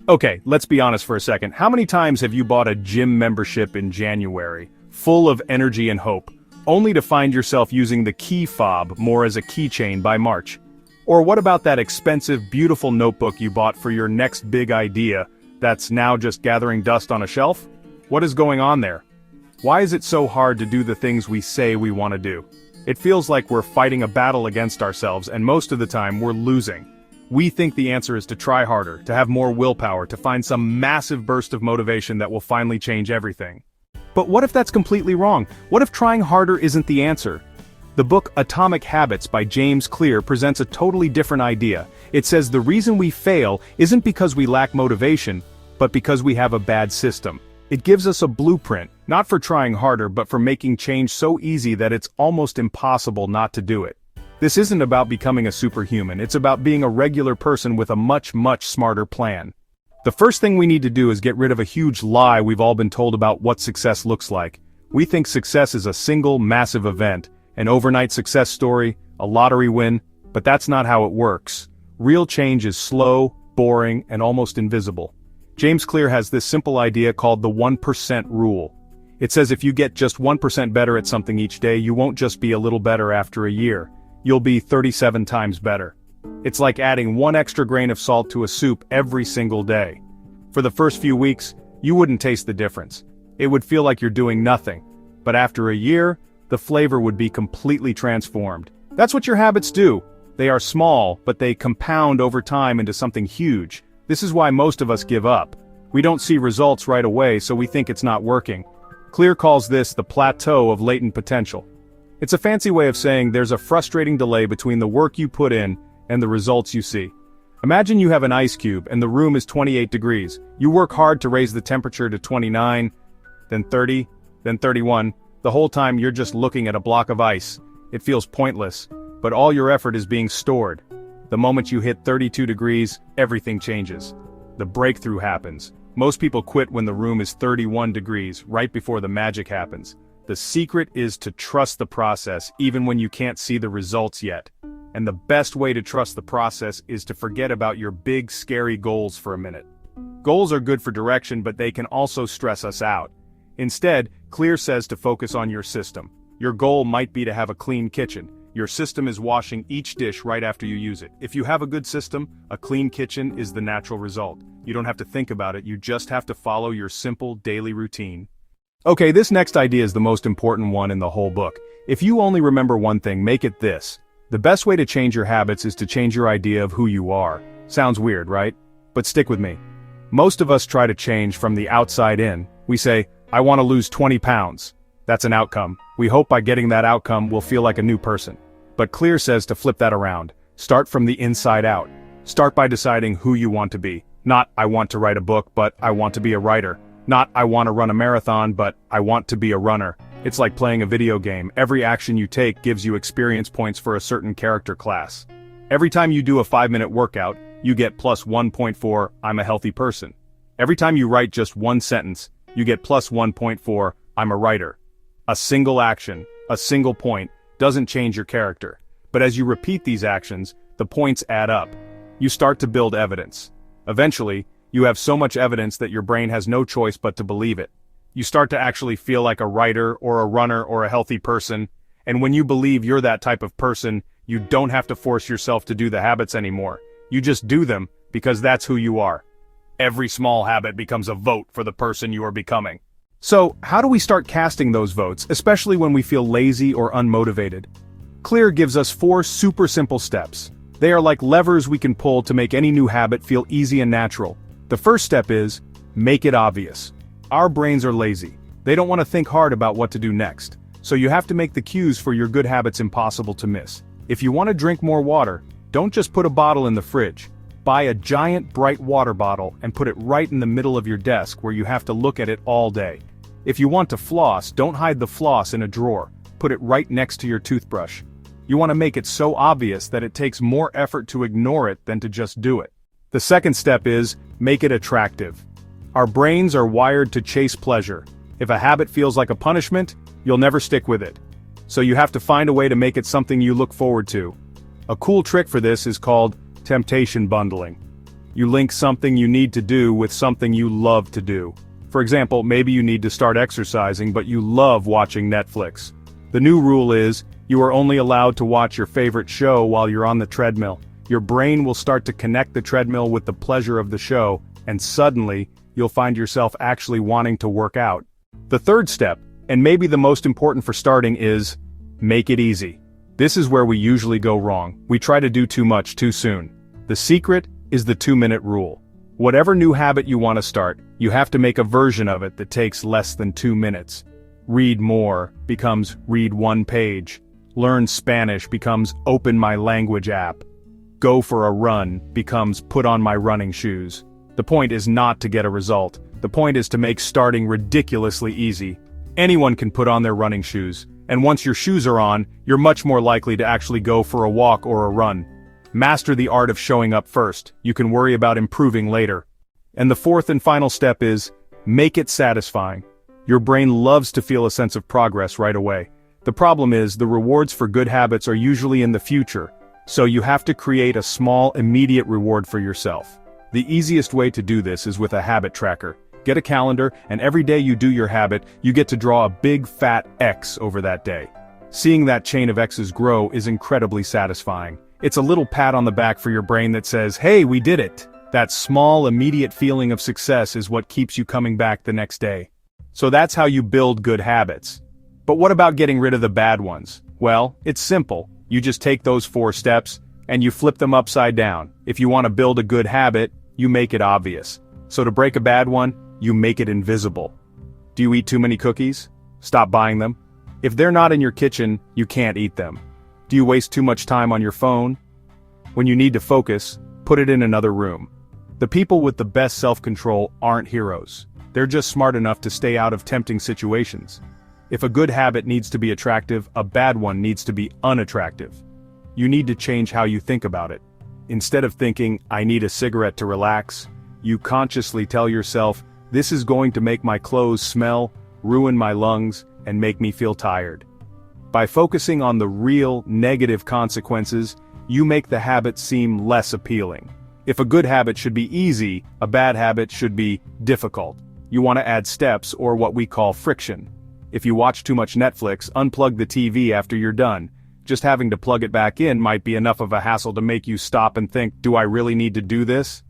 Okay, let's be honest for a second. How many times have you bought a gym membership in January, full of energy and hope, only to find yourself using the key fob more as a keychain by March? Or what about that expensive, beautiful notebook you bought for your next big idea that's now just gathering dust on a shelf? What is going on there? Why is it so hard to do the things we say we want to do? It feels like we're fighting a battle against ourselves, and most of the time we're losing. We think the answer is to try harder, to have more willpower, to find some massive burst of motivation that will finally change everything. But what if that's completely wrong? What if trying harder isn't the answer? The book Atomic Habits by James Clear presents a totally different idea. It says the reason we fail isn't because we lack motivation, but because we have a bad system. It gives us a blueprint, not for trying harder but for making change so easy that it's almost impossible not to do it. This isn't about becoming a superhuman, it's about being a regular person with a much smarter plan. The first thing we need to do is get rid of a huge lie we've all been told about what success looks like. We think success is a single, massive event, an overnight success story, a lottery win, but that's not how it works. Real change is slow, boring, and almost invisible. James Clear has this simple idea called the 1% rule. It says if you get just 1% better at something each day, you won't just be a little better after a year. You'll be 37 times better. It's like adding one extra grain of salt to a soup every single day. For the first few weeks, you wouldn't taste the difference. It would feel like you're doing nothing. But after a year, the flavor would be completely transformed. That's what your habits do. They are small, but they compound over time into something huge. This is why most of us give up. We don't see results right away, so we think it's not working. Clear calls this the Plateau of Latent Potential. It's a fancy way of saying there's a frustrating delay between the work you put in and the results you see. Imagine you have an ice cube and the room is 28 degrees. You work hard to raise the temperature to 29, then 30, then 31. The whole time you're just looking at a block of ice. It feels pointless, but all your effort is being stored. The moment you hit 32 degrees, everything changes. The breakthrough happens. Most people quit when the room is 31 degrees, right before the magic happens. The secret is to trust the process even when you can't see the results yet. And the best way to trust the process is to forget about your big, scary goals for a minute. Goals are good for direction, but they can also stress us out. Instead, Clear says to focus on your system. Your goal might be to have a clean kitchen. Your system is washing each dish right after you use it. If you have a good system, a clean kitchen is the natural result. You don't have to think about it, you just have to follow your simple daily routine. Okay, this next idea is the most important one in the whole book. If you only remember one thing, make it this. The best way to change your habits is to change your idea of who you are. Sounds weird, right? But stick with me. Most of us try to change from the outside in. We say, I want to lose 20 pounds. That's an outcome. We hope by getting that outcome we'll feel like a new person. But Clear says to flip that around. Start from the inside out. Start by deciding who you want to be. Not, I want to write a book, but I want to be a writer. Not, I want to run a marathon, but I want to be a runner. It's like playing a video game. Every action you take gives you experience points for a certain character class. Every time you do a 5-minute workout, you get plus 1 point for, I'm a healthy person. Every time you write just one sentence, you get plus 1 point for, I'm a writer. A single action, a single point, doesn't change your character. But as you repeat these actions, the points add up. You start to build evidence. Eventually, you have so much evidence that your brain has no choice but to believe it. You start to actually feel like a writer or a runner or a healthy person, and when you believe you're that type of person, you don't have to force yourself to do the habits anymore. You just do them because that's who you are. Every small habit becomes a vote for the person you are becoming. So, how do we start casting those votes, especially when we feel lazy or unmotivated? Clear gives us 4 super simple steps. They are like levers we can pull to make any new habit feel easy and natural. The first step is, make it obvious. Our brains are lazy. They don't want to think hard about what to do next. So you have to make the cues for your good habits impossible to miss. If you want to drink more water, don't just put a bottle in the fridge. Buy a giant bright water bottle and put it right in the middle of your desk where you have to look at it all day. If you want to floss, don't hide the floss in a drawer. Put it right next to your toothbrush. You want to make it so obvious that it takes more effort to ignore it than to just do it. The second step is, make it attractive. Our brains are wired to chase pleasure. If a habit feels like a punishment, you'll never stick with it. So you have to find a way to make it something you look forward to. A cool trick for this is called temptation bundling. You link something you need to do with something you love to do. For example, maybe you need to start exercising but you love watching Netflix. The new rule is, you are only allowed to watch your favorite show while you're on the treadmill. Your brain will start to connect the treadmill with the pleasure of the show, and suddenly, you'll find yourself actually wanting to work out. The third step, and maybe the most important for starting, is make it easy. This is where we usually go wrong. We try to do too much too soon. The secret is the 2-minute rule. Whatever new habit you want to start, you have to make a version of it that takes less than 2 minutes. Read more becomes read 1 page. Learn Spanish becomes open my language app. Go for a run becomes put on my running shoes. The point is not to get a result. The point is to make starting ridiculously easy. Anyone can put on their running shoes, and once your shoes are on, you're much more likely to actually go for a walk or a run. Master the art of showing up first. You can worry about improving later. And the fourth and final step is, make it satisfying. Your brain loves to feel a sense of progress right away. The problem is, the rewards for good habits are usually in the future, so you have to create a small, immediate reward for yourself. The easiest way to do this is with a habit tracker. Get a calendar, and every day you do your habit, you get to draw a big fat X over that day. Seeing that chain of X's grow is incredibly satisfying. It's a little pat on the back for your brain that says, hey, we did it. That small, immediate feeling of success is what keeps you coming back the next day. So that's how you build good habits. But what about getting rid of the bad ones? Well, it's simple. You just take those 4 steps, and you flip them upside down. If you want to build a good habit, you make it obvious. So to break a bad one, you make it invisible. Do you eat too many cookies? Stop buying them. If they're not in your kitchen, you can't eat them. Do you waste too much time on your phone? When you need to focus, put it in another room. The people with the best self-control aren't heroes. They're just smart enough to stay out of tempting situations. If a good habit needs to be attractive, a bad one needs to be unattractive. You need to change how you think about it. Instead of thinking, I need a cigarette to relax, you consciously tell yourself, this is going to make my clothes smell, ruin my lungs, and make me feel tired. By focusing on the real, negative consequences, you make the habit seem less appealing. If a good habit should be easy, a bad habit should be difficult. You want to add steps, or what we call friction. If you watch too much Netflix, unplug the TV after you're done. Just having to plug it back in might be enough of a hassle to make you stop and think, do I really need to do this?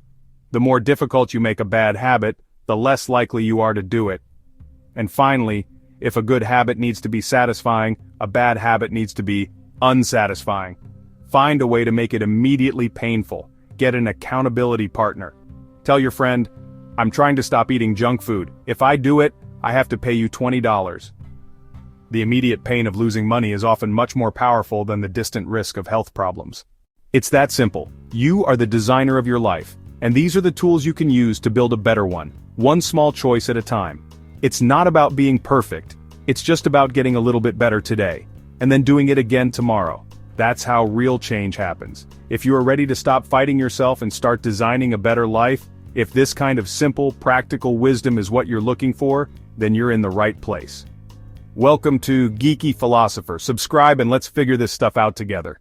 The more difficult you make a bad habit, the less likely you are to do it. And finally, if a good habit needs to be satisfying, a bad habit needs to be unsatisfying. Find a way to make it immediately painful. Get an accountability partner. Tell your friend, I'm trying to stop eating junk food. If I do it, I have to pay you $20. The immediate pain of losing money is often much more powerful than the distant risk of health problems. It's that simple. You are the designer of your life, and these are the tools you can use to build a better one, one small choice at a time. It's not about being perfect, it's just about getting a little bit better today, and then doing it again tomorrow. That's how real change happens. If you are ready to stop fighting yourself and start designing a better life, if this kind of simple, practical wisdom is what you're looking for, then you're in the right place. Welcome to Geeky Philosopher. Subscribe and let's figure this stuff out together.